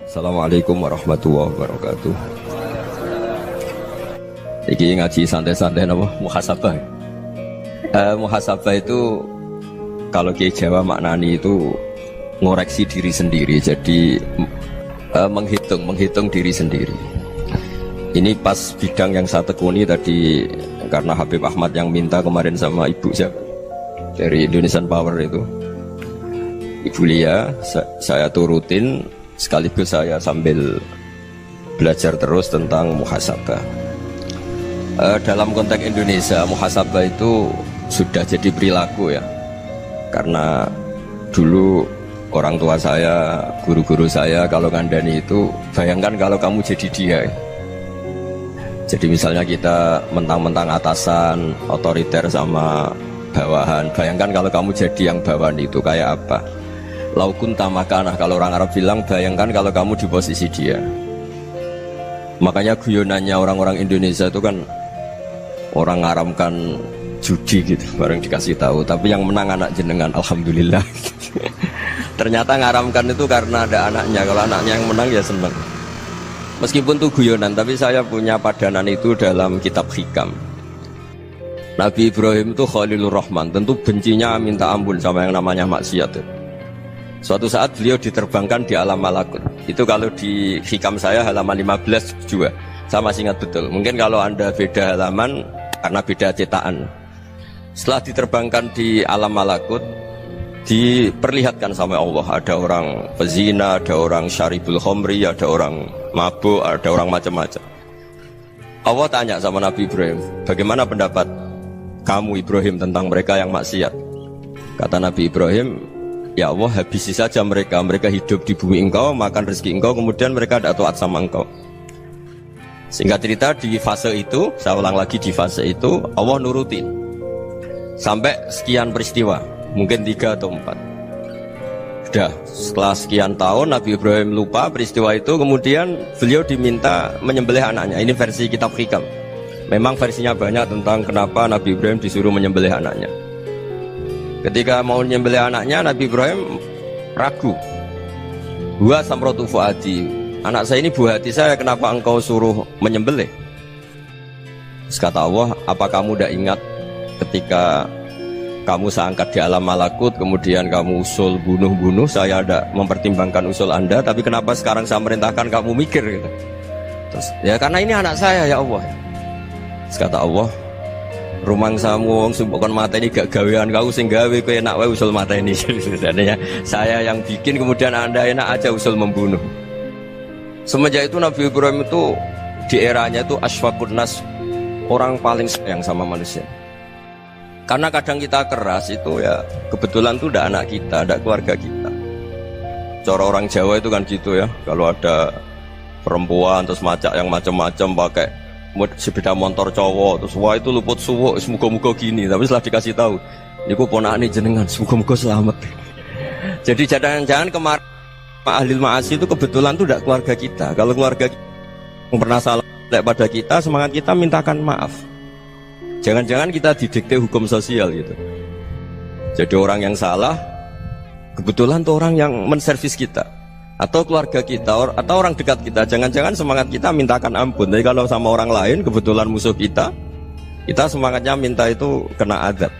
Assalamualaikum warahmatullahi wabarakatuh. Iki ngaji santai-santai apa? Muhasabah. Muhasabah itu kalau Kiai Jawa maknani itu ngoreksi diri sendiri. Jadi menghitung diri sendiri. Ini pas bidang yang saya tekuni tadi karena Habib Ahmad yang minta kemarin sama ibu siapa dari Indonesian Power itu. Ibu Lia, saya turutin sekaligus saya sambil belajar terus tentang muhasabah. Dalam konteks Indonesia, muhasabah itu sudah jadi perilaku ya. Karena dulu orang tua saya, guru-guru saya kalau ngandani itu, bayangkan kalau kamu jadi dia. Jadi misalnya kita mentang-mentang atasan, otoriter sama bawahan. Bayangkan kalau kamu jadi yang bawahan itu kayak apa? Laukun tamakanah, kalau orang Arab bilang, bayangkan kalau kamu di posisi dia. Makanya guyonannya orang-orang Indonesia itu kan orang ngaramkan judi gitu, bareng dikasih tahu. Tapi yang menang anak jenengan, alhamdulillah. Ternyata ngaramkan itu karena ada anaknya. Kalau anaknya yang menang ya seneng. Meskipun itu guyonan, tapi saya punya padanan itu dalam kitab hikam. Nabi Ibrahim itu Khalilur Rahman, tentu bencinya minta ampun sama yang namanya maksiat. Suatu saat beliau diterbangkan di alam malakut. Itu kalau di hikam saya halaman 15 juga. Saya masih ingat betul. Mungkin kalau Anda beda halaman karena beda cetakan. Setelah diterbangkan di alam malakut, diperlihatkan sama Allah, ada orang pezina, ada orang syaribul khomri, ada orang mabuk, ada orang macam-macam. Allah tanya sama Nabi Ibrahim, bagaimana pendapat kamu Ibrahim tentang mereka yang maksiat? Kata Nabi Ibrahim, ya Allah, habisi saja mereka. Mereka hidup di bumi engkau, makan rezeki engkau, kemudian mereka tidak taat sama engkau. Singkat cerita, di fase itu, saya ulang lagi, di fase itu Allah nurutin sampai sekian peristiwa, mungkin 3 atau 4. Sudah setelah sekian tahun Nabi Ibrahim lupa peristiwa itu, kemudian beliau diminta menyembelih anaknya. Ini versi kitab hikam. Memang versinya banyak tentang kenapa Nabi Ibrahim disuruh menyembelih anaknya. Ketika mau menyembelih anaknya, Nabi Ibrahim ragu. Huwa samratu fuadi, anak saya ini buah hati saya, kenapa engkau suruh menyembelih? Terus kata Allah, apa kamu tidak ingat ketika kamu saya angkat di alam malakut, kemudian kamu usul bunuh-bunuh, saya ada mempertimbangkan usul Anda, tapi kenapa sekarang saya merintahkan kamu mikir gitu? Terus, ya karena ini anak saya ya Allah. Terus kata Allah, rumang samu wong sumpukon mata ini gak gawean kau sing gawe kowe enak wae usul mata ini. Sebenarnya saya yang bikin, kemudian Anda enak aja usul membunuh. Semenjak itu Nabi Ibrahim itu di eranya itu asfaqun nas, orang paling sayang sama manusia. Karena kadang kita keras itu ya kebetulan tuh udah anak kita, ada keluarga kita. Cara orang Jawa itu kan gitu ya, kalau ada perempuan terus macak yang macam-macam pakai sepeda motor cowok, terus wah itu luput suwuk, semoga-moga gini. Tapi setelah dikasih tahu, niku ponakane jenengan, semoga-moga selamat. Jadi jangan-jangan kemarin ahli ma'asi itu kebetulan tuh udah keluarga kita. Kalau keluarga kita yang pernah salah pada kita, semangat kita mintakan maaf. Jangan-jangan kita didikte hukum sosial gitu. Jadi orang yang salah kebetulan tuh orang yang menservis kita, atau keluarga kita, atau orang dekat kita. Jangan-jangan semangat kita mintakan ampun. Jadi kalau sama orang lain kebetulan musuh kita semangatnya minta itu kena azab.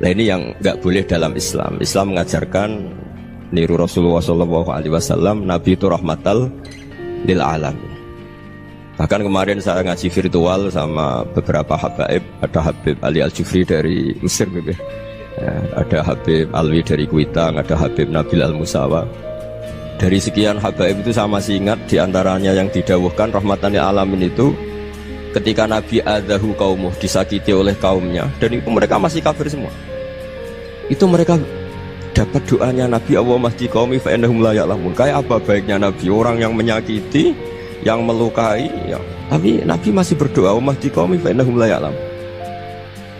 Nah ini yang nggak boleh dalam Islam. Islam mengajarkan niru Rasulullah SAW, Nabi itu rahmatal lil alamin. Bahkan kemarin saya ngaji virtual sama beberapa habaib. Ada Habib Ali Al-Jufri dari Mesir, ya, ada Habib Alwi dari Kuitang, ada Habib Nabil Al-Musawa. Dari sekian habaib itu saya masih ingat diantaranya yang didawuhkan rahmatan lil alamin itu ketika Nabi adahu kaumuh, disakiti oleh kaumnya, dan itu mereka masih kafir semua. Itu mereka dapat doanya Nabi, Allah mahdi qaumi fa innahum la ya'lamun. Kayak apa baiknya Nabi, orang yang menyakiti, yang melukai ya, tapi Nabi masih berdoa, Allah mahdi qaumi fa innahum la ya'lamun.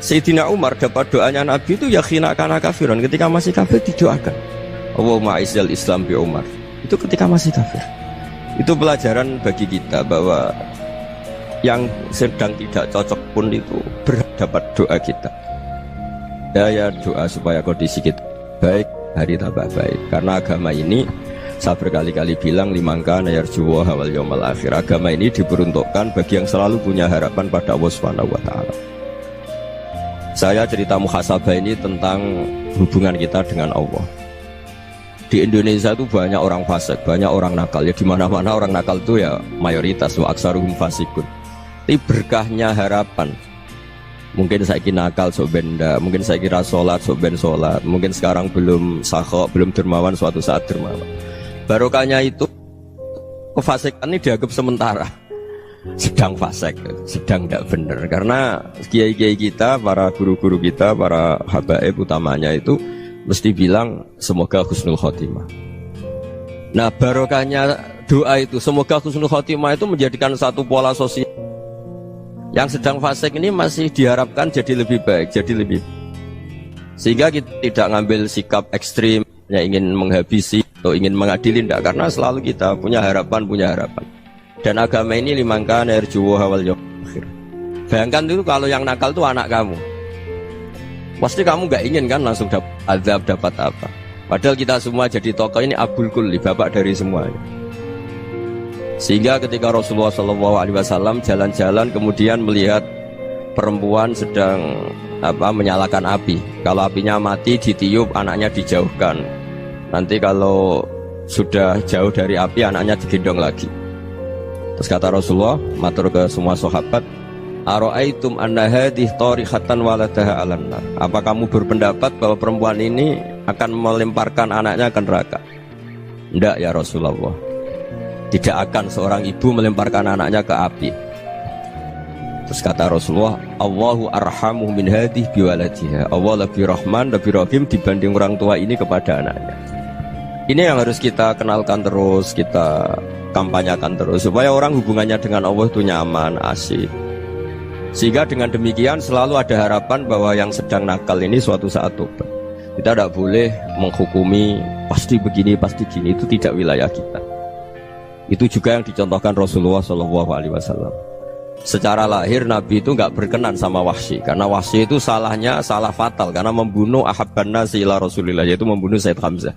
Sayyidina Umar dapat doanya Nabi itu yakhina kana kafiran, ketika masih kafir didoakan, Allahumma izzal Islam bi Umar. Itu ketika masih kafir. Itu pelajaran bagi kita bahwa yang sedang tidak cocok pun itu berdapat doa kita. Ya doa supaya kondisi kita baik, hari tambah baik. Karena agama ini Saya berkali-kali bilang limangka nayarjuwa wal yaumal akhir. Agama ini diperuntukkan bagi yang selalu punya harapan pada Allah Subhanahu wa taala. Saya cerita muhasabah ini tentang hubungan kita dengan Allah. Di Indonesia itu banyak orang fasik, banyak orang nakal. Ya di mana-mana orang nakal itu ya mayoritas, wa aksaruhum fasikun. Tapi berkahnya harapan. Mungkin saya kira nakal sok benda, mungkin saya kira sholat sok ben sholat, mungkin sekarang belum sakhok, belum dermawan, suatu saat dermawan. Barokahnya itu kefasikan ini dianggap sementara, sedang fasik, sedang tidak benar. Karena kiai-kiai kita, para guru-guru kita, para habaib utamanya itu mesti bilang semoga husnul khotimah. Nah barokahnya doa itu semoga husnul khotimah itu menjadikan satu pola sosial. Yang sedang fasik ini masih diharapkan jadi lebih baik, jadi lebih, sehingga kita tidak ngambil sikap ekstrim yang ingin menghabisi atau ingin mengadili, tidak, karena selalu kita punya harapan. Dan agama ini limangka nerjuwa wal yaumil akhir. Bayangkan itu kalau yang nakal itu anak kamu, pasti kamu nggak ingin kan langsung dapat azab, dapat apa. Padahal kita semua jadi tokoh ini abul kulli, bapak dari semuanya. Sehingga ketika Rasulullah SAW jalan-jalan kemudian melihat perempuan sedang menyalakan api. Kalau apinya mati ditiup, anaknya dijauhkan. Nanti kalau sudah jauh dari api, anaknya digendong lagi. Terus kata Rasulullah, matur ke semua sahabat, Aro'aitum anna hadih tarihatan waladaha alan nar. Apa kamu berpendapat bahwa perempuan ini akan melemparkan anaknya ke neraka? Tidak ya Rasulullah. Tidak akan seorang ibu melemparkan anaknya ke api. Terus kata Rasulullah, Allahu arhamu min hadih biwaladiha. Allah lebih rahman, lebih rahim dibanding orang tua ini kepada anaknya. Ini yang harus kita kenalkan terus, kita kampanyakan terus, supaya orang hubungannya dengan Allah itu nyaman, asik. Sehingga dengan demikian selalu ada harapan bahwa yang sedang nakal ini suatu saat tobat. Kita tidak boleh menghukumi pasti begini, pasti gini, itu tidak wilayah kita. Itu juga yang dicontohkan Rasulullah SAW. Secara lahir Nabi itu nggak berkenan sama Wahsy, karena Wahsy itu salahnya salah fatal, karena membunuh ahabban nasi ila Rasulillah, yaitu membunuh Sayyid Hamzah.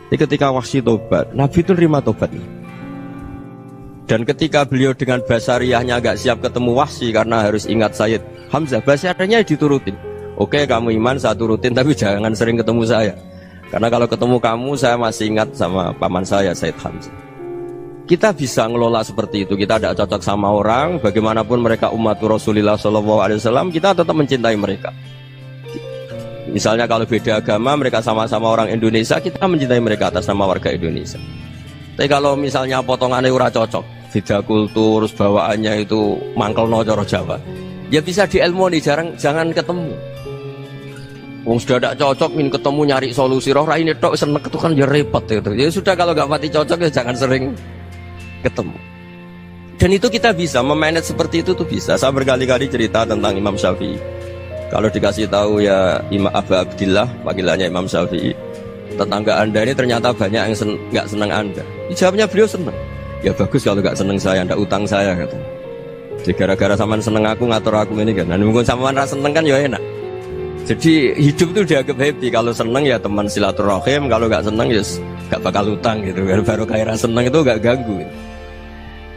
Jadi ketika Wahsy tobat, Nabi itu nerima tobatnya. Dan ketika beliau dengan basariyahnya nggak siap ketemu Wahsy karena harus ingat Sayyid Hamzah, basariyahnya diturutin. Oke, kamu iman, saya turutin, tapi jangan sering ketemu saya. Karena kalau ketemu kamu, saya masih ingat sama paman saya, Sayyid Hamzah. Kita bisa ngelola seperti itu. Kita tidak cocok sama orang, bagaimanapun mereka umat Rasulullah SAW, kita tetap mencintai mereka. Misalnya kalau beda agama, mereka sama-sama orang Indonesia, kita mencintai mereka atas nama warga Indonesia. Tapi kalau misalnya potongannya ora cocok, beda kultur, bawaannya itu mangkel no coro Jawa, ya bisa diilmoni, jangan ketemu. Wong sudah tidak cocok, ingin ketemu nyari solusi. Roh ini tok seneng itu kan ya repot gitu. Ya sudah, kalau nggak pati cocok ya jangan sering ketemu. Dan itu kita bisa memanage seperti itu tuh bisa. Saya berkali-kali cerita tentang Imam Syafi'i. Kalau dikasih tahu ya Imam Abu Abdillah, panggilannya Imam Syafi'i, tetangga anda ini ternyata banyak yang nggak senang anda. Jawabnya beliau senang. Ya bagus kalau nggak senang saya, ndak utang saya kata. Jadi gara-gara saman seneng aku ngatur aku ini kan. Dan mungkin saman rasa seneng kan ya enak. Jadi hidup itu dianggap happy. Kalau seneng ya teman silaturahim, kalau nggak seneng ya nggak bakal utang gitu. Baru kayak rasa seneng itu nggak ganggu.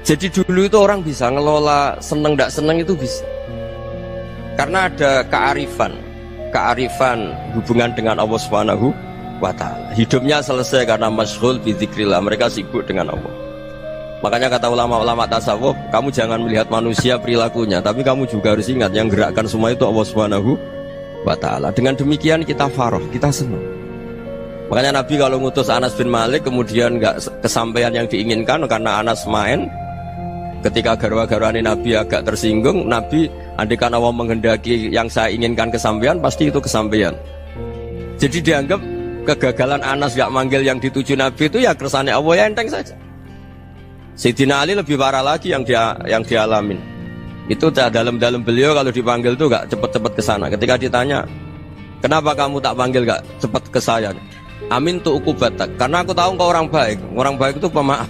Jadi dulu itu orang bisa ngelola seneng tidak seneng itu bisa, karena ada kearifan hubungan dengan Allah Subhanahu wa ta'ala. Hidupnya selesai karena masyghul bi dzikrillah, mereka sibuk dengan Allah. Makanya kata ulama-ulama tasawuf, kamu jangan melihat manusia perilakunya, tapi kamu juga harus ingat yang gerakkan semua itu Allah Subhanahu wa ta'ala. Dengan demikian kita farah, kita senang. Makanya Nabi kalau ngutus Anas bin Malik kemudian nggak kesampaian yang diinginkan karena Anas main, ketika garwa-garwani Nabi agak tersinggung, Nabi andaikan Allah menghendaki yang saya inginkan kesampaian, pasti itu kesampaian. Jadi dianggap kegagalan Anas gak manggil yang dituju Nabi itu ya kersane Allah, ya enteng saja. Sayyidina Ali lebih parah lagi yang dialamin. Itu dalam beliau kalau dipanggil itu gak cepet-cepet ke sana. Ketika ditanya, kenapa kamu tak panggil gak cepet ke saya? Amin tu ukubatak, karena aku tahu engkau orang baik. Orang baik itu pemaaf.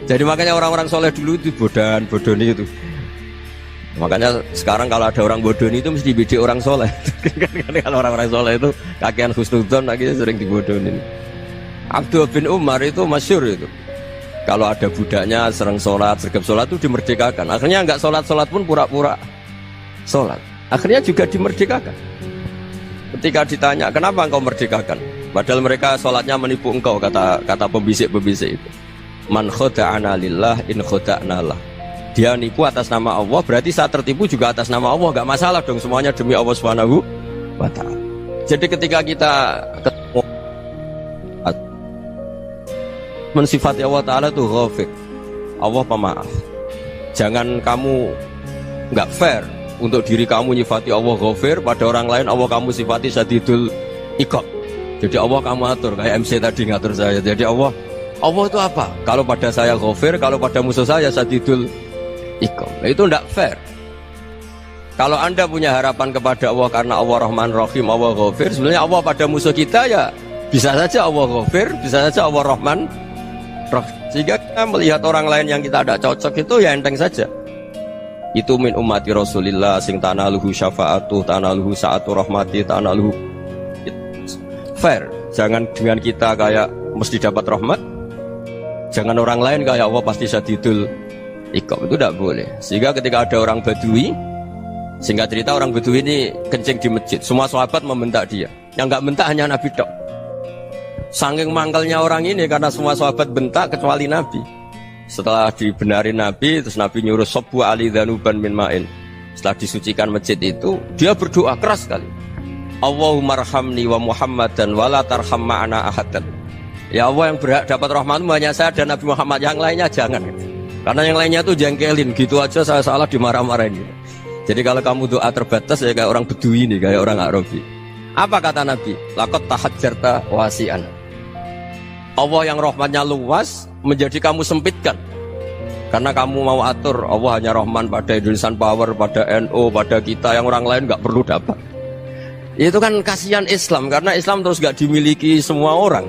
Jadi makanya orang-orang soleh dulu itu bodoni itu. Makanya sekarang kalau ada orang bodoni itu mesti beda orang soleh. Kalau orang-orang soleh itu kakean husnudzon, akhirnya sering dibodonin. Abdullah bin Umar itu masyhur itu. Kalau ada budaknya sering sholat, sergap sholat itu dimerdekakan. Akhirnya nggak sholat pun pura-pura sholat. Akhirnya juga dimerdekakan. Ketika ditanya, kenapa engkau merdekakan? Padahal mereka sholatnya menipu engkau, kata pembisik-pembisik itu. Man khoda'ana lillah in khoda'na lah. Dia nipu atas nama Allah, berarti saat tertipu juga atas nama Allah. Gak masalah dong, semuanya demi Allah Subhanahu wa ta'ala. Jadi ketika kita ketemu mensifati Allah Ta'ala itu ghafir, Allah pemaaf. Jangan kamu nggak fair untuk diri kamu nyifati Allah ghafir, pada orang lain Allah kamu sifati syadidul iqab. Jadi Allah kamu atur, kayak MC tadi ngatur saya. Jadi Allah itu apa? Kalau pada saya ghafir, kalau pada musuh saya syadidul iqab. Nah, itu nggak fair. Kalau Anda punya harapan kepada Allah karena Allah Rahman Rahim, Allah ghafir, sebenarnya Allah pada musuh kita ya bisa saja Allah ghafir, bisa saja Allah Rahman Rahim. Sehingga kita melihat orang lain yang kita tidak cocok itu ya enteng saja. Itu min ummati Rasulillah sing tanaluhu syafa'atuh, tanaluhu sa'atu rahmati, tanaluhu fair. Jangan dengan kita kayak mesti dapat rahmat. Jangan orang lain kayak Allah pasti syadidul iqab, itu tidak boleh. Sehingga ketika ada orang Badui, singkat cerita orang Badui ini kencing di masjid, semua sahabat membentak dia. Yang nggak bentak hanya Nabi tok. Saking mangkelnya orang ini karena semua sahabat bentak kecuali Nabi. Setelah dibenarin Nabi, terus Nabi nyuruh sobu ali dhanuban min ma'in. Setelah disucikan masjid itu, dia berdoa keras sekali. Allahumma arhamni wa Muhammadan wa la tarham ma'ana ahadan. Ya Allah, yang berhak dapat rahmatmu hanya saya dan Nabi Muhammad, yang lainnya jangan. Karena yang lainnya tuh jengkelin, gitu aja saya salah dimarah-marahin. Jadi kalau kamu doa terbatas ya kayak orang Bedui ini, kayak orang Arabi. Apa kata Nabi? Laqad tahajjarta wasi'an. Allah yang rahmatnya luas menjadi kamu sempitkan. Karena kamu mau atur Allah hanya Rahman pada Indonesian Power, pada NU, pada kita, yang orang lain nggak perlu dapat. Itu kan kasihan Islam, karena Islam terus nggak dimiliki semua orang.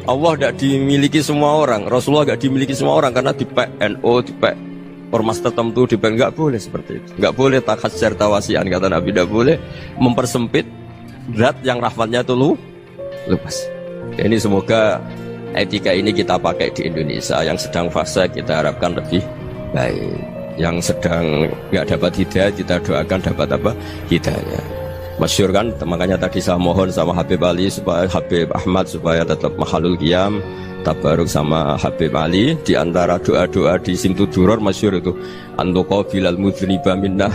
Allah nggak dimiliki semua orang, Rasulullah nggak dimiliki semua orang, karena dipek NU, dipek ormas tertentu, dipek, nggak boleh seperti itu. Nggak boleh takhasyar tawasian, kata Nabi, nggak boleh mempersempit zat yang rahmatnya itu luas. Ini semoga etika ini kita pakai di Indonesia. Yang sedang fase kita harapkan lebih baik, yang sedang nggak dapat hidayah kita doakan dapat apa? Hidayah. Masyhur kan, makanya tadi saya mohon sama Habib Ali supaya Habib Ahmad supaya tetap mahalul qiyam tabaruk sama Habib Ali. Di antara doa-doa di Simtud Duror masyhur itu antuqa bilal mudhniba minnah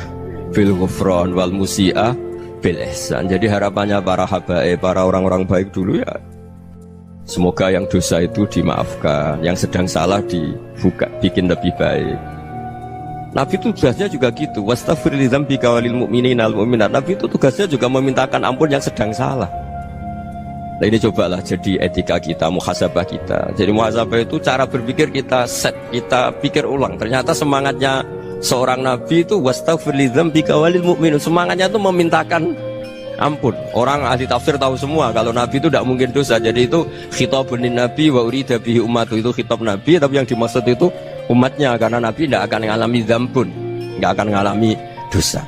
bil ghufran wal musi'a bil ihsan. Jadi harapannya para habaib, para orang-orang baik dulu ya, semoga yang dosa itu dimaafkan, yang sedang salah dibuka, bikin lebih baik. Nabi itu tugasnya juga gitu. Wastaghfir li dzambika walil mu'minina wal mu'minat. Nabi itu tugasnya juga memintakan ampun yang sedang salah. Nah ini cobalah jadi etika kita, muhasabah kita. Jadi muhasabah itu cara berpikir kita set, kita pikir ulang. Ternyata semangatnya seorang Nabi itu wastaghfir li dzambika walil mu'minun. Semangatnya itu memintakan ampun. Orang ahli tafsir tahu semua kalau Nabi itu tidak mungkin dosa. Jadi itu khitabun Nabi wa urida bihi ummatu, itu khitab Nabi, tapi yang dimaksud itu umatnya, karena Nabi tidak akan mengalami dzambun, tidak akan mengalami dosa.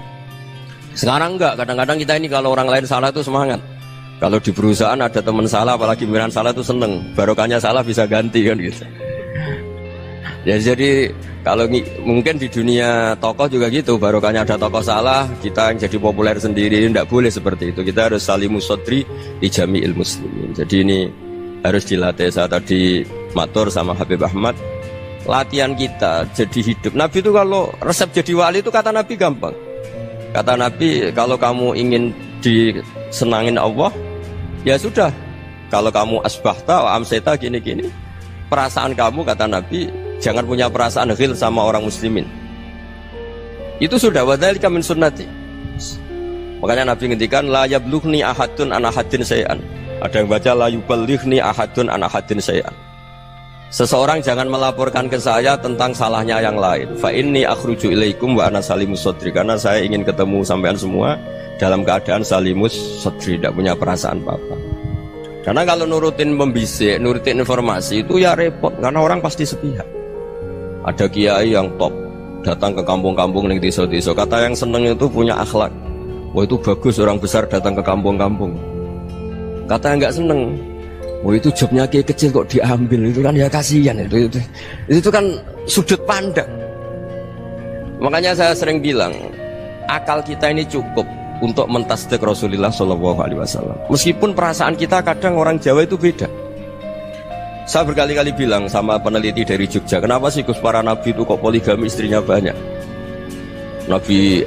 Sekarang enggak, kadang-kadang kita ini kalau orang lain salah itu semangat. Kalau di perusahaan ada teman salah, apalagi pimpinan salah itu seneng, barokahnya salah bisa ganti kan gitu. Ya jadi kalau mungkin di dunia tokoh juga gitu, barokahnya ada tokoh salah, kita yang jadi populer sendiri, tidak boleh seperti itu. Kita harus salimus sodri di jami'il muslimin. Jadi ini harus dilatih. Saya tadi matur sama Habib Ahmad, latihan kita jadi hidup. Nabi itu kalau resep jadi wali itu kata Nabi gampang. Kata Nabi, kalau kamu ingin disenangin Allah, ya sudah. Kalau kamu asbahta wa amseta gini-gini, perasaan kamu, kata Nabi, jangan punya perasaan ghil sama orang muslimin. Itu sudah wadzalika min sunnati. Makanya Nabi ngendikan la yablughni ahadun an ahadin syai'an. Ada yang baca la yuballighni ahadun an ahadin syai'an. Seseorang jangan melaporkan ke saya tentang salahnya yang lain. Fa inni akhruju ilaikum wa ana salimus sodri. Karena saya ingin ketemu sampean semua dalam keadaan salimus sodri, tidak punya perasaan apa-apa. Karena kalau nurutin membisik, nurutin informasi itu ya repot, karena orang pasti sepihak. Ada kiai yang top datang ke kampung-kampung ning desa-desa, kata yang seneng itu punya akhlak. Wah itu bagus orang besar datang ke kampung-kampung. Kata yang nggak seneng, Oh itu jobnya kayak kecil kok diambil, itu kan ya kasihan itu kan sudut pandang. Makanya saya sering bilang akal kita ini cukup untuk mentasdik Rasulullah SAW. Meskipun perasaan kita kadang orang Jawa itu beda. Saya berkali-kali bilang sama peneliti dari Jogja, kenapa sih Gus para nabi itu kok poligami istrinya banyak? Nabi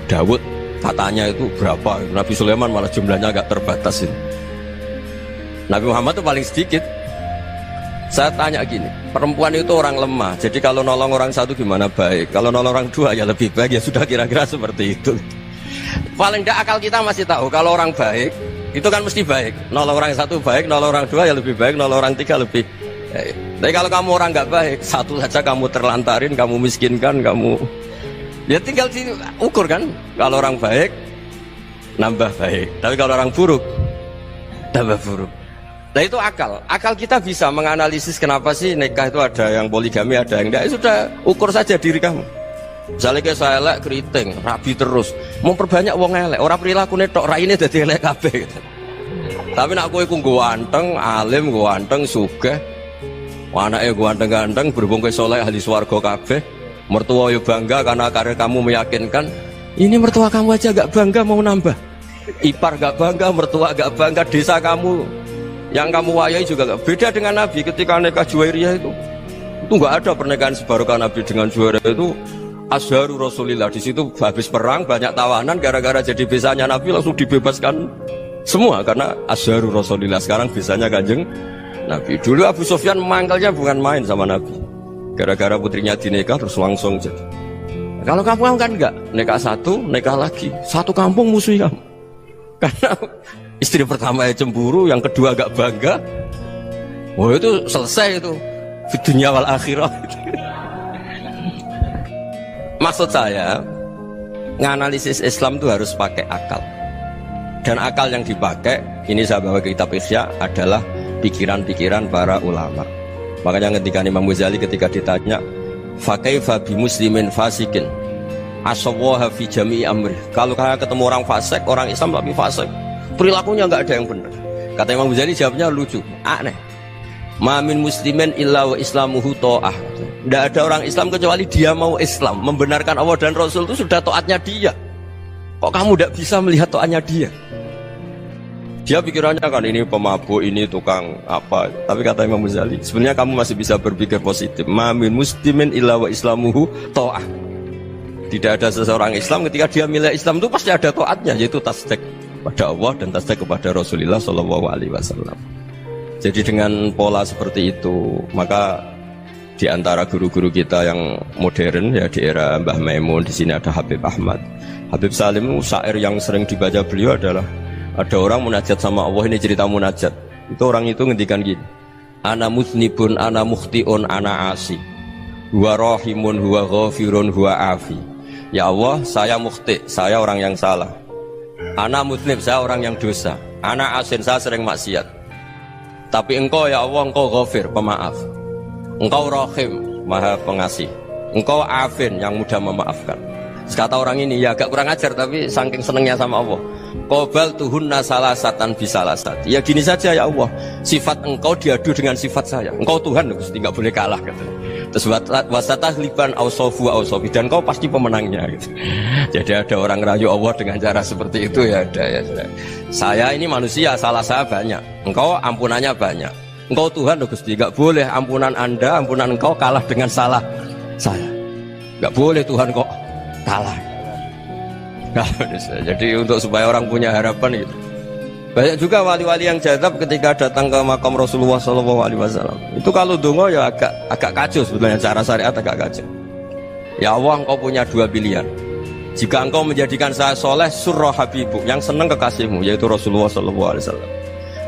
Dawud katanya itu berapa? Nabi Sulaiman malah jumlahnya agak terbatas ini. Nabi Muhammad itu paling sedikit. Saya tanya gini, perempuan itu orang lemah, jadi kalau nolong orang satu gimana baik, kalau nolong orang dua ya lebih baik, ya sudah kira-kira seperti itu. Paling tidak akal kita masih tahu kalau orang baik itu kan mesti baik, nolong orang satu baik, nolong orang dua ya lebih baik, nolong orang tiga lebih baik. Tapi kalau kamu orang nggak baik, satu saja kamu terlantarin, kamu miskinkan, kamu ya tinggal diukur kan. Kalau orang baik nambah baik, tapi kalau orang buruk tambah buruk. Nah itu akal kita bisa menganalisis kenapa sih nikah itu ada yang poligami, ada yang enggak. Sudah ukur saja diri kamu. Misalnya kayak saya elek keriting, rabi terus, mau perbanyak wong elek, orang perilaku netok raine dadi elek kabeh gitu. Tapi nak kowe iku ganteng, alim, ganteng, sugih, anake ganteng-ganteng, berhubung kowe saleh ahli swarga kabeh, mertua yo bangga karena karir kamu meyakinkan. Ini mertua kamu aja gak bangga mau nambah. Ipar gak bangga, mertua gak bangga, desa kamu yang kamu wayai juga gak beda dengan Nabi ketika nikah Juwairiyah itu nggak ada pernikahan sebarokah Nabi dengan Juwairiyah itu Azharu Rasulillah. Di situ habis perang banyak tawanan gara-gara jadi besanya Nabi langsung dibebaskan semua karena Azharu Rasulillah. Sekarang besanya Kanjeng Nabi. Dulu Abu Sufyan memanggilnya bukan main sama Nabi gara-gara putrinya dinikah terus langsung jadi. Kalau kamu kan enggak, nikah satu, nikah lagi, satu kampung musuh kamu karena istri pertama ya cemburu, yang kedua agak bangga. Wah itu selesai itu di dunia wal akhirah. Maksud saya nganalisis Islam itu harus pakai akal. Dan akal yang dipakai, ini saya bawa ke kitab Ihya, adalah pikiran-pikiran para ulama. Makanya ketika Imam Ghazali ketika ditanya fakaifa bi muslimin fasikin asawaha fi jami'i amri, kalau kalian ketemu orang fasik, orang Islam tapi fasik, perilakunya nggak ada yang benar. Kata Imam Ghazali jawabnya lucu, aneh. Ma min muslimin illa wa islamuhu ta'ah. Tidak ada orang Islam kecuali dia mau Islam, membenarkan Allah dan Rasul itu sudah taatnya dia. Kok kamu tidak bisa melihat taatnya dia? Dia pikirannya kan ini pemabuk, ini tukang apa. Tapi kata Imam Ghazali, sebenarnya kamu masih bisa berpikir positif. Ma min muslimin illa wa islamuhu ta'ah. Tidak ada seseorang Islam ketika dia milih Islam itu pasti ada taatnya, yaitu tasdik pada Allah dan tasdik kepada Rasulullah SAW. Jadi dengan pola seperti itu, maka di antara guru-guru kita yang modern ya di era Mbah Maimun, di sini ada Habib Ahmad, Habib Salim, syair yang sering dibaca beliau adalah ada orang munajat sama Allah. Ini cerita munajat. Itu orang itu ngendikan gini, ana musnibun, ana mukhtiun, ana asi, huwa rahimun, huwa ghafirun, huwa afi. Ya Allah, saya mukhti, saya orang yang salah. Ana muslim, saya orang yang dosa. Ana asin, saya sering maksiat. Tapi engkau ya Allah, engkau ghafir, pemaaf. Engkau rahim, maha pengasih. Engkau afin, yang mudah memaafkan. Kata orang ini, ya agak kurang ajar, tapi saking senengnya sama Allah. Qobal tuhunna salasatan bisalasat. Ya gini saja ya Allah, sifat engkau diadu dengan sifat saya. Engkau Tuhan, Gusti, nggak boleh kalah gitu. Terus wasatah liban ausofu ausofi, dan kau pasti pemenangnya gitu. Jadi ada orang rayu Allah dengan cara seperti itu ya ada ya. Saya ini manusia, salah saya banyak. Engkau ampunannya banyak. Engkau Tuhan, Gusti, nggak boleh ampunan Anda, ampunan engkau kalah dengan salah saya. Nggak boleh Tuhan kok kalah. Jadi untuk supaya orang punya harapan gitu. Banyak juga wali-wali yang jadab ketika datang ke makam Rasulullah SAW. Itu kalau dongo ya agak kacau sebetulnya, cara syariat agak kacau. Ya Allah, engkau punya dua pilihan. Jika engkau menjadikan saya soleh, surah habibu, yang senang kekasihmu, yaitu Rasulullah SAW.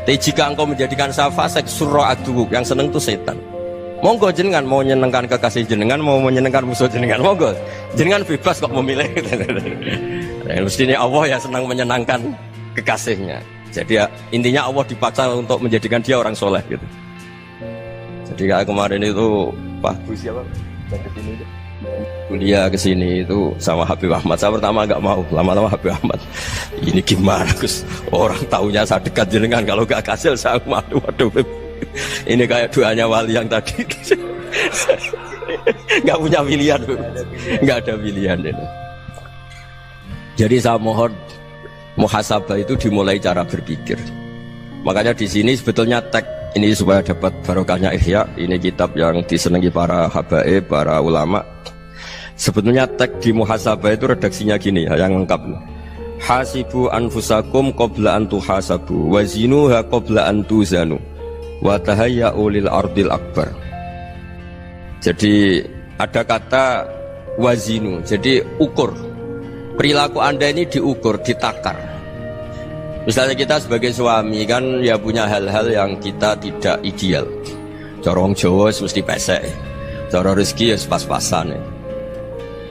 Tapi jika engkau menjadikan saya fasik, surah aduh, yang senang itu setan. Monggo jenengan mau menyenangkan kekasih jenengan, mau menyenangkan musuh jenengan, monggo. Jenengan bebas kok memilih. Mestinya Allah ya senang menyenangkan kekasihnya. Jadi ya, intinya Allah dipaksa untuk menjadikan dia orang soleh gitu. Jadi kayak kemarin itu Pak Bu siapa? Yang kesini itu. kuliah ke sini itu sama Habib Ahmad. Saya pertama nggak mau, lama-lama Habib Ahmad. Ini gimana Gus? Orang taunya saya dekat jenengan, kalau nggak kasil saya waduh. Ini kayak doanya wali yang tadi. Nggak punya pilihan, nggak ada pilihan ini. Jadi saya mohon muhasabah itu dimulai cara berpikir. Makanya di sini sebetulnya tag ini supaya dapat barokahnya Ihya. Ini kitab yang disenangi para habaib, para ulama. Sebetulnya tag di muhasabah itu redaksinya gini ya, yang lengkap. Hasibu anfusakum qabla an tuhasabu wazinuha qabla an tuzanu wa tahayya'u lil ardil akbar. Jadi ada kata wazinu, jadi ukur. Perilaku Anda ini diukur, ditakar. Misalnya kita sebagai suami kan ya punya hal-hal yang kita tidak ideal. Corong Jawa mesti pesek, cara rezeki ya pas-pasan ya.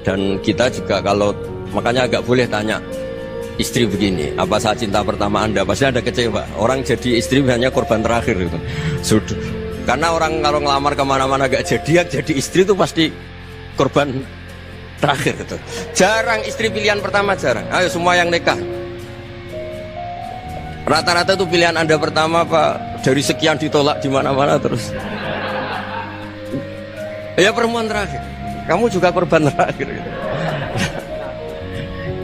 Dan kita juga kalau makanya agak boleh tanya istri begini, apa saat cinta pertama Anda? Pasti Anda kecewa. Orang jadi istri hanya korban terakhir itu. Sudah. Karena orang kalau ngelamar kemana-mana gak jadi, yang jadi istri itu pasti korban terakhir itu. Jarang istri pilihan pertama, jarang. Ayo semua yang nikah. Rata-rata itu pilihan Anda pertama Pak, dari sekian ditolak di mana-mana terus. Ya perempuan terakhir. Kamu juga korban terakhir.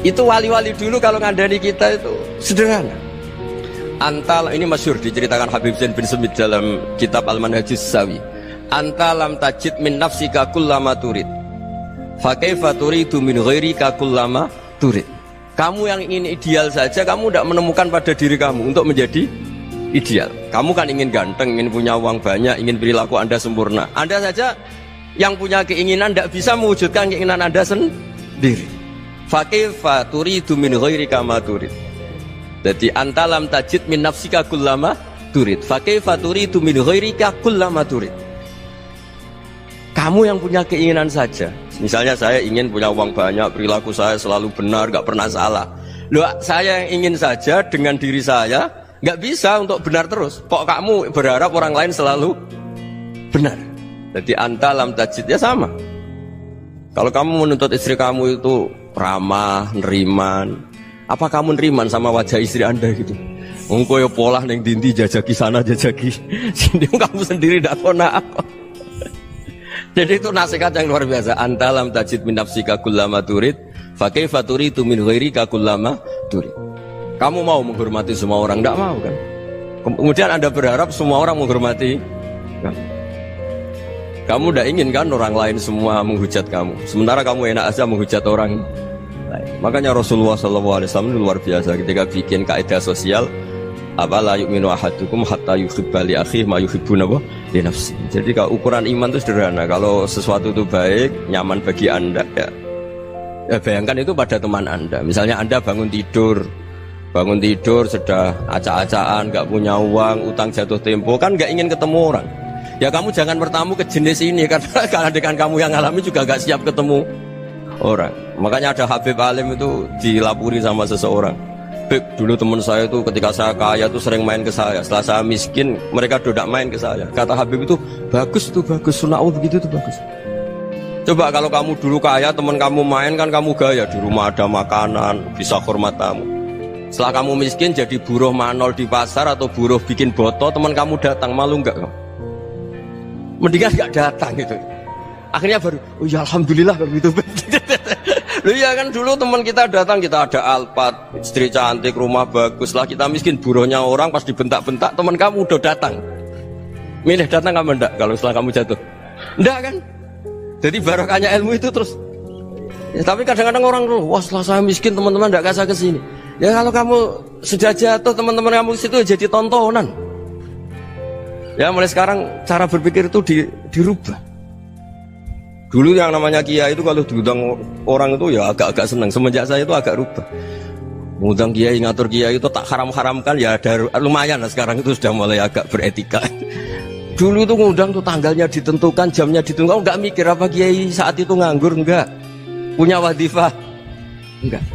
Itu wali-wali dulu kalau ngandani kita itu sederhana. Antal ini masyhur diceritakan Habib Zain bin Semit dalam kitab Al-Manhajus Sawi. Antalam tajid min nafsika kullama turid. Fa kaifa turidu min ghairika kullama turid. Kamu yang ingin ideal saja kamu tidak menemukan pada diri kamu untuk menjadi ideal. Kamu kan ingin ganteng, ingin punya uang banyak, ingin perilaku Anda sempurna. Anda saja yang punya keinginan tidak bisa mewujudkan keinginan Anda sendiri. Fa kaifa turidu min ghairika ma turid. Jadi antalam tajid min nafsika kullama turid. Fa kaifa turidu min ghairika kullama turid. Kamu yang punya keinginan saja. Misalnya saya ingin punya uang banyak, perilaku saya selalu benar, gak pernah salah. Loh, saya yang ingin saja dengan diri saya gak bisa untuk benar terus. Kok kamu berharap orang lain selalu benar? Jadi antalam tajid ya sama. Kalau kamu menuntut istri kamu itu ramah, neriman, apa kamu neriman sama wajah istri Anda gitu? Engkau ya pola neng dindi jajaki sana jajaki sini, kamu sendiri tidak kona apa. Jadi itu nasihat yang luar biasa. Antalam tajid min nafsika kullama turid, fa kaifa turidu min ghairika kullama turid. Kamu mau menghormati semua orang? Tidak mau kan? Kemudian Anda berharap semua orang menghormati kamu. Kamu tidak ingin kan orang lain semua menghujat kamu. Sementara kamu enak aja menghujat orang lain. Makanya Rasulullah SAW luar biasa ketika bikin kaidah sosial. Apa la yu'minu ahadukum hatta yuhibba li akhihi ma yuhibbu li nafsi. Jadi kalau ukuran iman itu sederhana. Kalau sesuatu itu baik, nyaman bagi Anda ya bayangkan itu pada teman Anda. Misalnya Anda bangun tidur sudah acak-acakan, gak punya uang, utang jatuh tempo, kan gak ingin ketemu orang. Ya kamu jangan bertamu ke jenis ini karena kalau dengan kamu yang alami juga gak siap ketemu orang. Makanya ada Habib Alim itu dilapuri sama seseorang. Beb, dulu teman saya itu ketika saya kaya itu sering main ke saya. Setelah saya miskin, mereka tidak main ke saya. Kata Habib itu, bagus, sunnah Allah begitu itu bagus. Coba kalau kamu dulu kaya, teman kamu main kan kamu gaya. Di rumah ada makanan, bisa hormat tamu. Setelah kamu miskin jadi buruh manol di pasar atau buruh bikin boto, teman kamu datang, malu enggak kamu? Mendingan enggak datang gitu. Akhirnya baru, oh ya alhamdulillah begitu. Loh iya kan dulu teman kita datang, kita ada Alphard, istri cantik, rumah bagus. Lah kita miskin, buruhnya orang pas dibentak-bentak, teman kamu udah datang. Milih datang apa enggak kalau setelah kamu jatuh? Enggak kan? Jadi barokahnya ilmu itu terus. Ya, tapi kadang-kadang orang tuh, wah setelah saya miskin teman-teman enggak kasih ke sini. Ya kalau kamu sudah jatuh, teman-teman kamu ke situ jadi tontonan. Ya mulai sekarang cara berpikir itu dirubah. Dulu yang namanya kiai itu kalau diundang orang itu ya agak-agak senang. Semenjak saya itu agak rubah. Mengundang kiai, ngatur kiai itu tak haram-haramkan ya ada lumayan lah sekarang itu sudah mulai agak beretika. Dulu itu ngundang tuh tanggalnya ditentukan, jamnya ditentukan. Enggak mikir apa kiai saat itu nganggur, enggak. Punya wadifah, enggak.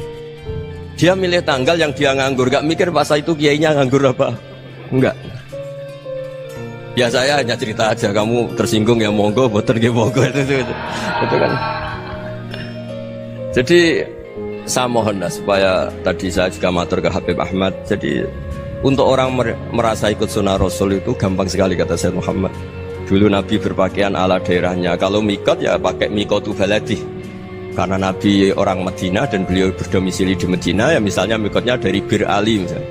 Dia milih tanggal yang dia nganggur, enggak mikir pas itu kiainya nganggur apa. Enggak. Ya saya hanya cerita aja, kamu tersinggung ya monggo, boten nggih monggo itu kan. Jadi saya mohon lah supaya tadi saya juga matur ke Habib Ahmad. Jadi untuk orang merasa ikut sunnah Rasul itu gampang sekali kata Sayyid Muhammad. Dulu Nabi berpakaian ala daerahnya. Kalau mikot ya pakai mikotu baladi. Karena Nabi orang Madinah dan beliau berdomisili di Madinah, ya misalnya mikotnya dari Bir Ali misalnya.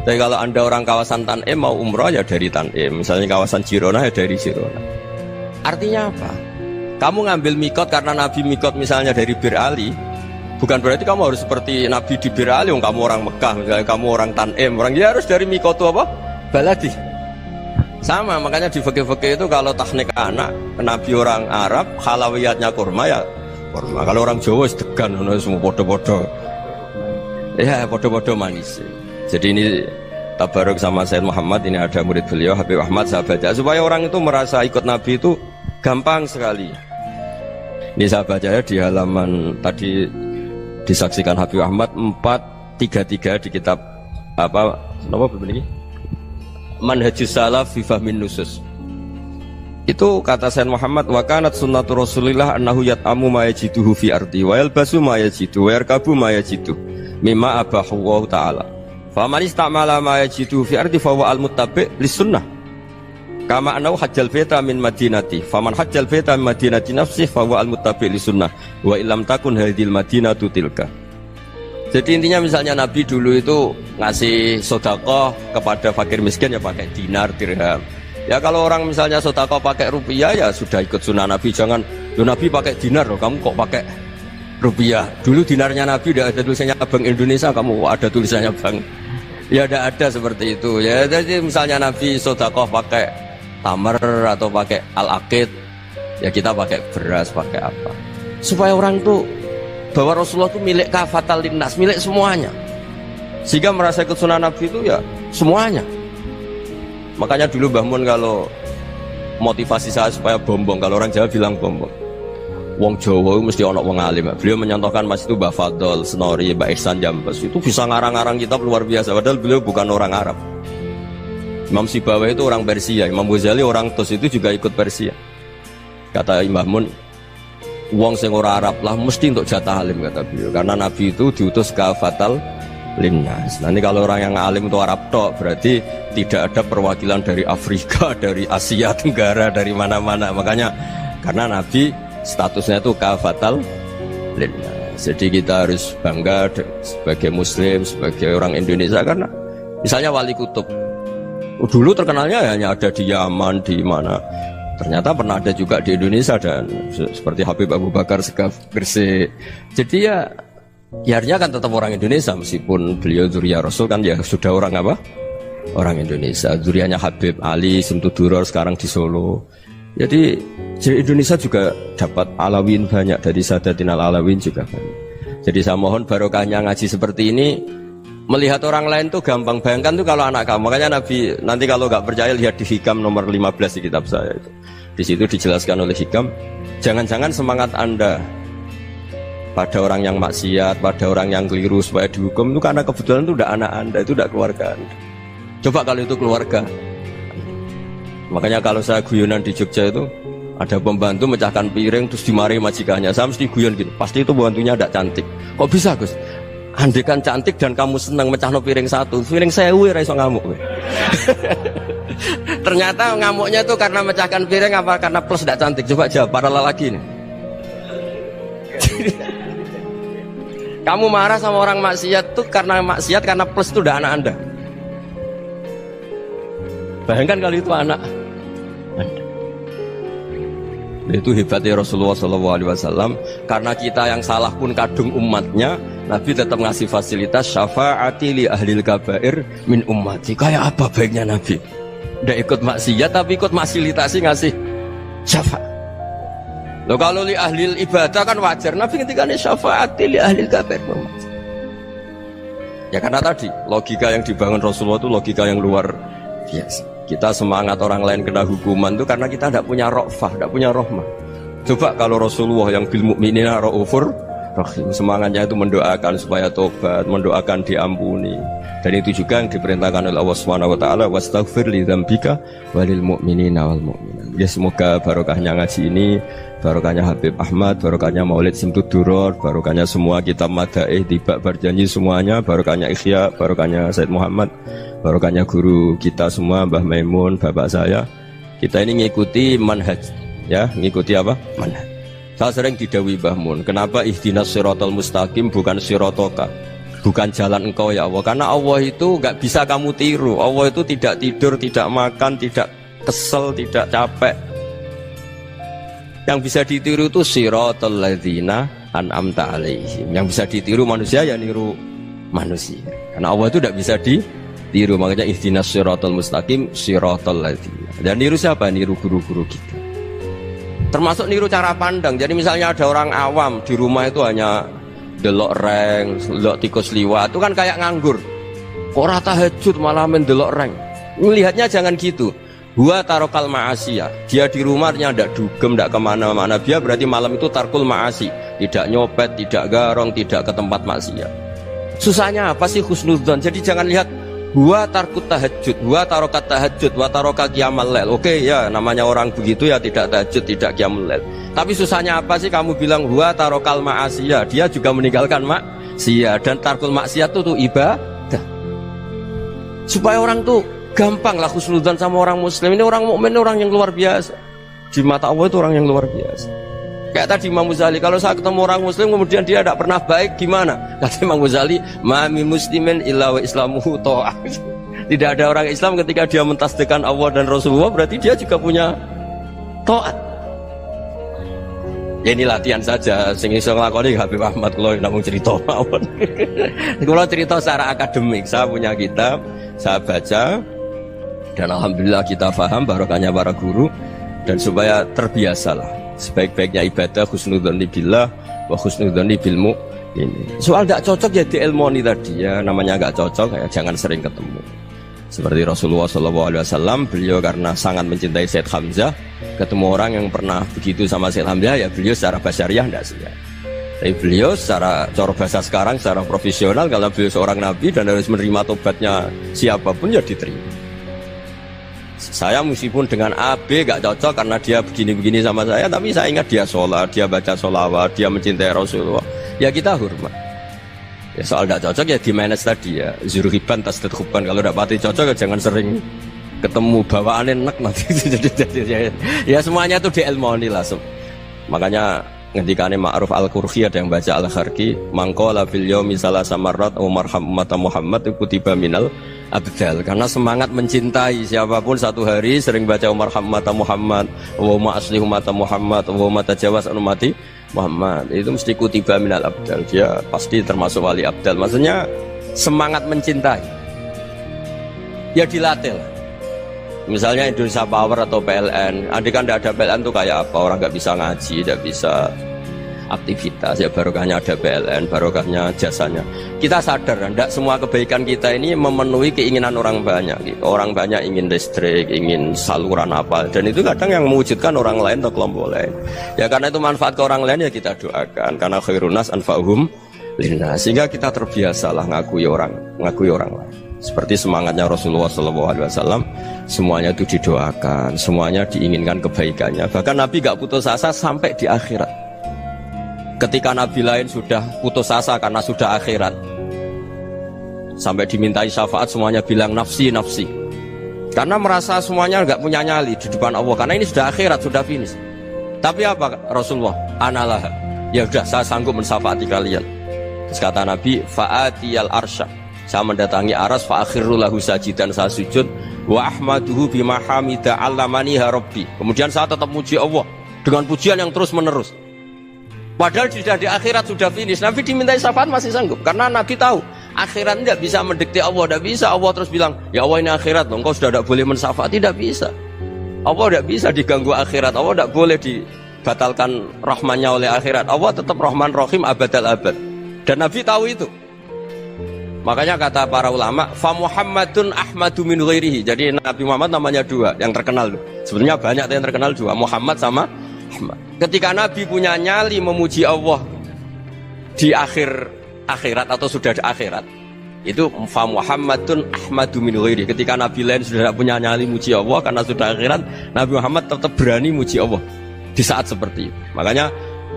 Tapi kalau Anda orang kawasan Tanim mau umroh ya dari Tanim. Misalnya kawasan Jirona ya dari Jirona. Artinya apa? Kamu ngambil mikot karena Nabi mikot misalnya dari Bir Ali, bukan berarti kamu harus seperti Nabi di Bir Ali. Kamu orang Mekah, misalnya kamu orang Tanim, orang dia harus dari mikot itu apa? Baladi. Sama, makanya di fikih-fikih itu kalau teknik anak, Nabi orang Arab, halawiyatnya kurma ya kurma. Kalau orang Jawa sedegan, semua bodoh-bodoh. Ya bodoh-bodoh manis. Jadi ini tabaruk sama Sayyid Muhammad, ini ada murid beliau Habib Ahmad, saya baca supaya orang itu merasa ikut Nabi itu gampang sekali. Ini saya baca ya di halaman tadi disaksikan Habib Ahmad 433 di kitab apa begini? Manhajus Salaf fi Fahmin Nusus. Itu kata Sayyid Muhammad, wa kanat sunnatu Rasulillah annahu yat'amu ma yajiduhu fi ardi wa yalbasu ma yajidu wa yarkabu ma yajidu mimma abahu Allah taala. Faman istamala ma yajiduhu fi ardi fa huwa al-muttabi' lis-sunnah. Kama anau hajjal baita min madinati, faman hajjal baita min madinati nafsi fa huwa al-muttabi' li sunnah wa illam takun hadhil madinatu tilka. Jadi intinya misalnya Nabi dulu itu ngasih sedekah kepada fakir miskin ya pakai dinar, dirham. Ya kalau orang misalnya sedekah pakai rupiah ya sudah ikut sunnah Nabi. Jangan, Nabi pakai dinar loh, kamu kok pakai rupiah. Dulu dinarnya Nabi tidak ada tulisannya Bank Indonesia, kamu ada tulisannya Bank. Ya tidak ada seperti itu. Ya jadi misalnya Nabi sedekah pakai tamar atau pakai al-aqid, ya kita pakai beras, pakai apa, supaya orang tuh bahwa Rasulullah itu milik kafatal linnas, milik semuanya, sehingga merasa ikut sunnah Nabi itu ya semuanya. Makanya dulu Mbah Mun kalau motivasi saya supaya bombong, kalau orang Jawa bilang bombong, wong Jawa mesti ono wong alim. Beliau menyontohkan mas itu Mbah Fadol, Senori, Mbah Ihsan Jambes, itu bisa ngarang-ngarang kitab luar biasa, padahal beliau bukan orang Arab. Imam Sibawai itu orang Persia, Imam Ghazali orang Tus itu juga ikut Persia. Kata Mbah Mun, wong sing ora Arab lah mesti untuk jatah alim kata beliau, karena Nabi itu diutus kafatal linnas. Nanti kalau orang yang alim itu Arab tok, berarti tidak ada perwakilan dari Afrika, dari Asia Tenggara, dari mana-mana. Makanya karena Nabi statusnya itu kafatal linnas. Jadi kita harus bangga sebagai Muslim, sebagai orang Indonesia, karena misalnya Wali Kutub dulu terkenalnya hanya ada di Yaman, di mana. Ternyata pernah ada juga di Indonesia, dan seperti Habib Abu Bakar Segaf Gresik. Jadi ya artinya kan tetap orang Indonesia, meskipun beliau dzurriyyah Rasul kan ya sudah orang apa? Orang Indonesia. Dzurriyyahnya Habib Ali Simtuduror sekarang di Solo. Jadi Indonesia juga dapat Alawin banyak, dari Sadatin Al-Alawin juga banyak. Jadi saya mohon barokahnya ngaji seperti ini. Melihat orang lain tuh gampang, bayangkan tuh kalau anak kamu. Makanya Nabi, nanti kalau nggak percaya lihat di Hikam nomor 15 di kitab saya itu. Di situ dijelaskan oleh Hikam, jangan-jangan semangat Anda pada orang yang maksiat, pada orang yang keliru supaya dihukum itu karena kebetulan itu udah anak Anda, itu udah keluarga Anda. Coba kalau itu keluarga. Makanya kalau saya guyonan di Jogja itu, ada pembantu mecahkan piring terus dimarahi majikannya, saya mesti guyon gitu, pasti itu pembantunya tidak cantik. Kok bisa Gus? Andai kan cantik dan kamu senang mecahno piring satu, piring 1000 ora iso ngamuk. Ternyata ngamuknya tuh karena mecahkan piring apa karena plus tidak cantik? Coba jawab para lelaki ini. Kamu marah sama orang maksiat tuh karena maksiat, karena plus itu udah anak Anda. Bayangkan kalau itu anak Anda. Itu hebatnya Rasulullah SAW. Karena kita yang salah pun kadung umatnya, Nabi tetap ngasih fasilitas syafaati li ahlil kabair min ummati. Kayak apa baiknya Nabi? Udah ikut maksiat tapi ikut fasilitasi ngasih syafaat. Loh kalau li ahlil ibadah kan wajar, Nabi ketika ini syafaati li ahlil kabair min ummati. Ya karena tadi logika yang dibangun Rasulullah itu logika yang luar biasa. Kita semangat orang lain kena hukuman itu karena kita tidak punya ra'fah, tidak punya rahmah. Coba kalau Rasulullah yang bil mu'minina ra'ufur rahim, semangatnya itu mendoakan supaya tobat, mendoakan diampuni. Dan itu juga yang diperintahkan oleh Allah Subhanahu wa taala, wastaghfir li dzambika walil mu'minina wal mu'minat. Ya, semoga barokahnya ngaji ini, barokahnya Habib Ahmad, barokahnya Maulid Simtud Duror, barokahnya semua kitab Madaih, Tiba Berjanji semuanya, barokahnya Ikhya, barokahnya Said Muhammad, barokahnya guru kita semua, Mbah Maimun, bapak saya. Kita ini ngikuti manhaj, ya, ngikuti apa? Manhaj. Saya sering didhawuhi Mbah Mun, kenapa ihdinas siratal mustaqim bukan siratoka? Bukan jalan engkau ya Allah, karena Allah itu nggak bisa kamu tiru. Allah itu tidak tidur, tidak makan, tidak kesel, tidak capek. Yang bisa ditiru itu siratal ladzina an'amta alaihim. Yang bisa ditiru manusia ya niru manusia. Karena Allah itu tidak bisa ditiru. Makanya ihdinas siratal mustaqim siratal ladzina. Dan niru siapa? Niru guru-guru kita. Termasuk niru cara pandang. Jadi misalnya ada orang awam di rumah itu hanya delok reng, delok tikus liwat, itu kan kayak nganggur. Kok ora tahajud malah mendelok reng. Melihatnya jangan gitu. Huwa tarokal ma'asiyah. Dia di rumahnya tidak dugem, tidak kemana-mana. Dia berarti malam itu tarkul ma'asi. Tidak nyopet, tidak garong, tidak ke tempat maksiat. Susahnya apa sih husnudzon? Jadi jangan lihat huwa tarkut tahajud, huwa tarokat tahajud, wa taroka qiyamal lail. Oke ya, namanya orang begitu ya tidak tahajud, tidak qiyamul lail. Tapi susahnya apa sih kamu bilang huwa tarokal ma'asiyah? Dia juga meninggalkan maksiat, dan tarkul maksiat itu ibadah. Supaya orang tuh gampang lah husnudzon sama orang muslim. Ini orang mukmin, orang yang luar biasa. Di mata Allah itu orang yang luar biasa. Kayak tadi Imam Ghazali, kalau saya ketemu orang muslim kemudian dia tidak pernah baik, gimana? Kata Imam Ghazali, ma min muslimin illa wa islamuhu ta'ah. Tidak ada orang Islam ketika dia mentasdihkan Allah dan Rasulullah, berarti dia juga punya taat. Ya ini latihan saja, sing iso nglakoni Habib Ahmad kula namung cerita mawon. Kula cerita secara akademik, saya punya kitab, saya baca, dan alhamdulillah kita paham barokahnya para guru, dan supaya terbiasalah sebaik-baiknya ibadah husnudzon billah wa husnudzon bil mu'min. Soal tidak cocok ya diilmoni tadi ya, namanya nggak cocok ya jangan sering ketemu. Seperti Rasulullah SAW, beliau karena sangat mencintai Said Hamzah, ketemu orang yang pernah begitu sama Said Hamzah, ya beliau secara basyariah tidak siap. Tapi beliau secara cara bahasa sekarang, secara profesional, kalau beliau seorang nabi dan harus menerima tobatnya siapapun ya diterima. Saya meskipun dengan A, B gak cocok karena dia begini-begini sama saya, tapi saya ingat dia sholat, dia baca sholawat, dia mencintai Rasulullah, ya kita hormat. Ya soal gak cocok ya di manage tadi ya, zuruhiban tasdid huban. Kalau gak pati cocok ya jangan sering ketemu, bawaannya enak nanti. Ya semuanya itu diilmoni lah. Makanya ngendikane Ma'ruf Al-Qurhi ada yang baca Al-Kharki, mangqala fil yaumi salasa marrat umarham umat Muhammad kutiba minal abdal. Karena semangat mencintai siapapun satu hari sering baca umarham umat Muhammad, wa asli umat Muhammad, wa tajawaz an umati Muhammad, itu mesti kutiba minal abdal. Dia pasti termasuk wali abdal. Maksudnya semangat mencintai ya dilatih lah. Misalnya Indonesia Power atau PLN, andai kan tidak ada PLN tuh kayak apa? Orang nggak bisa ngaji, tidak bisa aktivitas. Ya barokahnya ada PLN, barokahnya jasanya. Kita sadar, tidak semua kebaikan kita ini memenuhi keinginan orang banyak. Gitu. Orang banyak ingin listrik, ingin saluran apa, dan itu kadang yang mewujudkan orang lain atau kelompok lain. Ya karena itu manfaat ke orang lain ya kita doakan. Karena khairun nas anfa'uhum linnas. Sehingga kita terbiasalah ngakui orang lain. Seperti semangatnya Rasulullah SAW, semuanya itu didoakan, semuanya diinginkan kebaikannya. Bahkan Nabi gak putus asa sampai di akhirat. Ketika Nabi lain sudah putus asa karena sudah akhirat, sampai dimintai syafaat semuanya bilang nafsi, nafsi. Karena merasa semuanya gak punya nyali di depan Allah. Karena ini sudah akhirat, sudah finish. Tapi apa Rasulullah? Analah. Ya udah saya sanggup mensyafaati kalian. Terus kata Nabi, fa'atiyal arsya. Saya mendatangi aras fa'akhiru lahu sajidan, saya sujud wa ahmaduhu bima hamida 'allamani ya rabbi. Kemudian saya tetap muji Allah dengan pujian yang terus menerus. Padahal sudah di akhirat sudah finish. Nabi dimintai syafaat masih sanggup karena Nabi tahu akhirat tidak bisa mendikte Allah, tidak bisa. Allah terus bilang, "Ya Allah ini akhirat, engkau sudah tidak boleh mensyafaat." Tidak bisa. Allah tidak bisa diganggu akhirat. Allah tidak boleh dibatalkan rahmannya oleh akhirat. Allah tetap Rahman Rahim abadal abad. Dan Nabi tahu itu. Makanya kata para ulama, fa Muhammadun ahmadu min ghairihi. Jadi Nabi Muhammad namanya dua yang terkenal. Sebenarnya banyak yang terkenal dua, Muhammad sama Ahmad. Ketika Nabi punya nyali memuji Allah di akhirat atau sudah di akhirat, Itu fa Muhammadun ahmadu min ghairi. Ketika nabi lain sudah tidak punya nyali muji Allah karena sudah akhirat, Nabi Muhammad tetap berani muji Allah di saat seperti itu. Makanya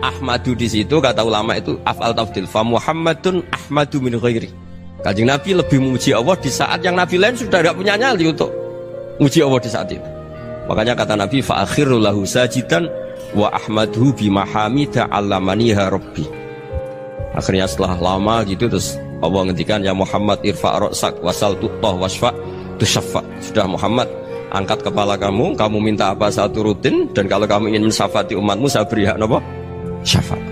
ahmadu di situ kata ulama itu af'al tafdil. Fa Muhammadun ahmadu min ghairi. Kanjeng Nabi lebih memuji Allah di saat yang nabi lain sudah tidak punya nyali untuk muji Allah di saat itu. Makanya kata Nabi fa akhiru lahu sajidan wa ahmaduhu bi mahamida 'allamaniha rabbi. Akhirnya setelah lama gitu terus Allah ngendikan ya Muhammad irfa' ra'sak wasal tu'tah wasfa' tusyaffa. Sudah Muhammad, angkat kepala kamu minta apa saya turutin, dan kalau kamu ingin mensyafaati umatmu saya beri hak napa? Syafaat.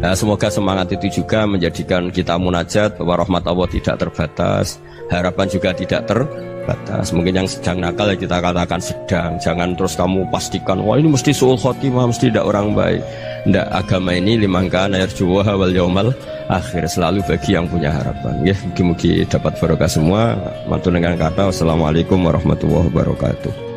Nah, semoga semangat itu juga menjadikan kita munajat bahwa rahmat Allah tidak terbatas, harapan juga tidak terbatas. Mungkin yang sedang nakal ya kita katakan sedang, jangan terus kamu pastikan wah ini mesti suul khotimah, mesti tidak orang baik. Ndak, agama ini limangkan ayat juwa wal yaumal akhir, selalu bagi yang punya harapan. Ya, mugi-mugi dapat barokah semua. Mantu dengan kata wassalamualaikum warahmatullahi wabarakatuh.